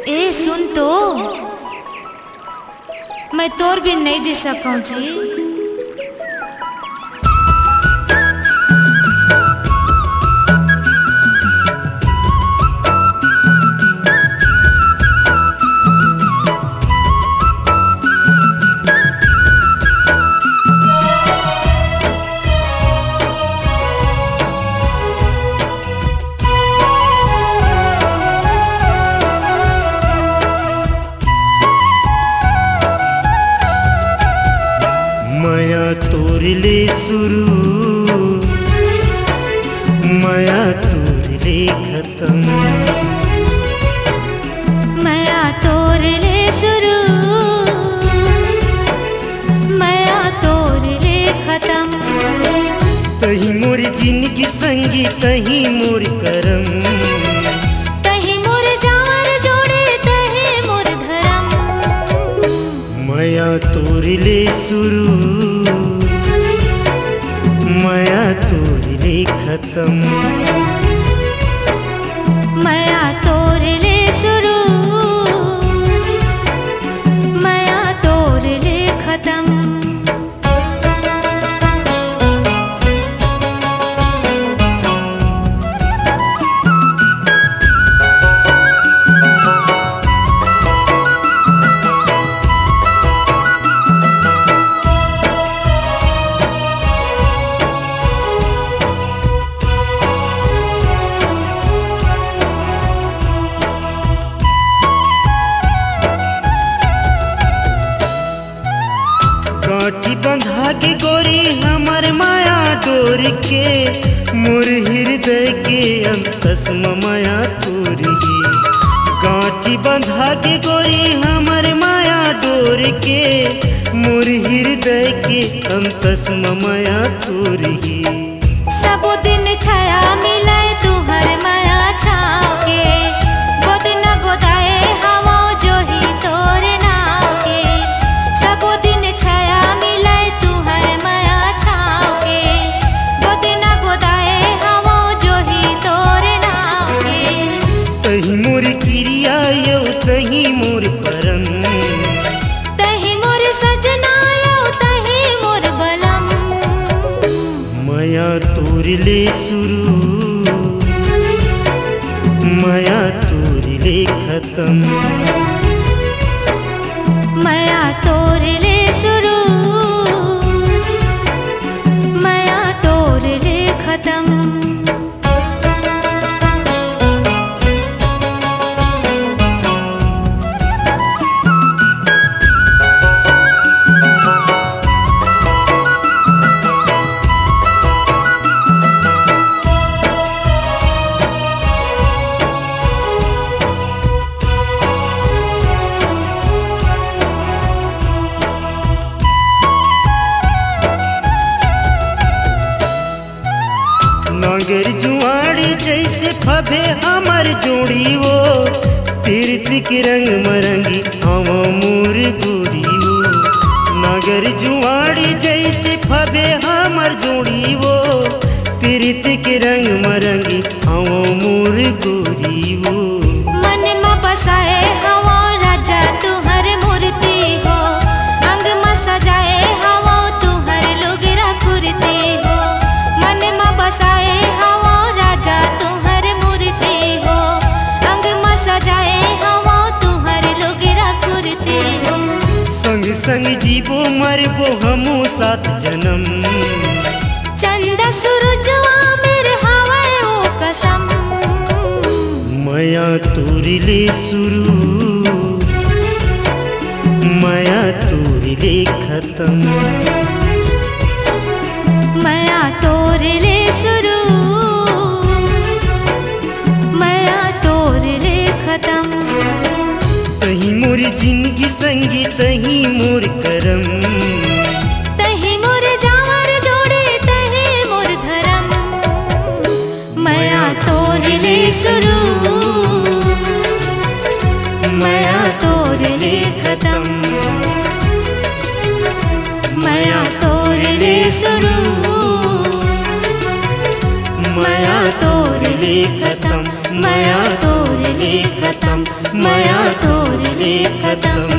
ए सुन तो, मैं तोर भी नहीं जी सकूं जी। माया तोरले शुरू, माया तोरले खत्म। माया तोरले शुरू, माया तोरले खत्म। तही मोर जिंदगी संगी, तही मोर करम। तही मोर जावर जोड़े, तही मोर धर्म। माया तोरले शुरू, माया तोरले खत्म। माया तोरले शुरू, माया तोरले खत्म। काठी बंधा के गोरी हमर माया डोर के, मोर हृदय के अंतस्म माया तोरी। काठी बंधा के गोरी हमर माया डोर के, मोर हृदय के अंतस्म माया तोरी। सब दिन छाया मिले तुहर माया छाव के, गोद न गोदाए हवा जो ही तोरे नाव के। सब दिन छाया मिले तुहर माया छाव के, गोद न गोदाए हवा जो ही तोरे नाव के। तही मोर क्रिया यौ, तही मोर परम। तही मोर सजना यौ, तही मोर बलम। माया तोरले शुरू, माया तोरले खत्म। माया तोरले शुरू, माया तोरले खत्म। नागर जुआड़ी जैसे फबे हमर जोड़ी वो, पीरती के रंग मरंगी हवा मोर गोरी वो। नागर जुआड़ी जैसे फबे हमर जोड़ी वो, पीरती के रंग मरंगी हवा मोर गोरी वो। मन में बसाए हवा राजा तुहर मूर्ति हो, अंग में सजाए हवा तुहर लुगरा कुर्ती हो। मन में बसाए हवा राजा तुहर मूर्ति हो, अंग में सजाए हवा तुहर लुगरा कुर्ती हो। संग संग जीवो मरबो हमू सात जन्म। चंदा सूरजवा मेरे हवाए ओ कसम। माया तोरले शुरू, माया तोरले खत्म। माया तोरले शुरू, माया तोरले खत्म। तही मोर जिंदगी संगी, तही मोर करम। तही मोर जावर जोड़े, तही मोर धर्म। माया तोरले शुरू, माया तोरले खत्म। माया तोरले शुरू, माया तोरले ले खत्म, माया तोर ले खत्म, माया तोर ले खत्म।